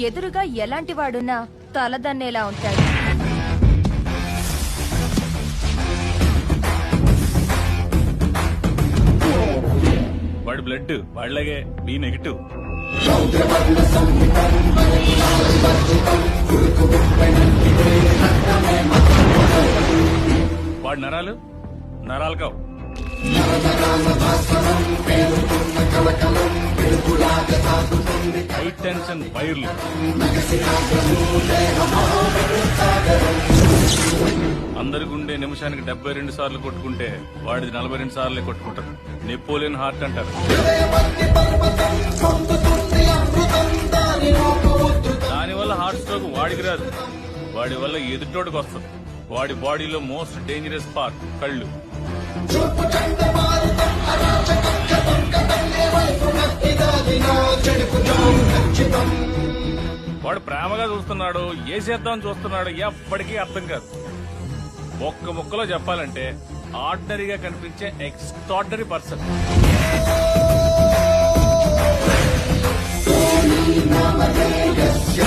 ఎదురుగా ఎలాంటి వాడున్నా తలదన్నేలా ఉంటాడు. వాడి బ్లడ్ వాళ్ళగే బి నెగిటివ్. వాడి నరాలు కావు. హై టెన్షన్ వైర్లు. అందరి గుండె నిమిషానికి 72 సార్లు కొట్టుకుంటే వాడిది 42 సార్లే కొట్టుకుంటారు. నెపోలియన్ హార్ట్ అంటారు. దానివల్ల హార్ట్ స్ట్రోక్ వాడికి రాదు, వాడి వల్ల ఎదుటోడికి వస్తుంది. వాడి బాడీలో మోస్ట్ డేంజరస్ పార్ట్ కళ్ళు. వాడు ప్రేమగా చూస్తున్నాడు, ఏ చేద్దాం చూస్తున్నాడు, ఎప్పటికీ అర్థం కాదు. ఒక్క ముక్కలో చెప్పాలంటే ఆర్డినరీగా కనిపించే ఎక్స్ట్రార్డినరీ పర్సన్. నామధేయస్య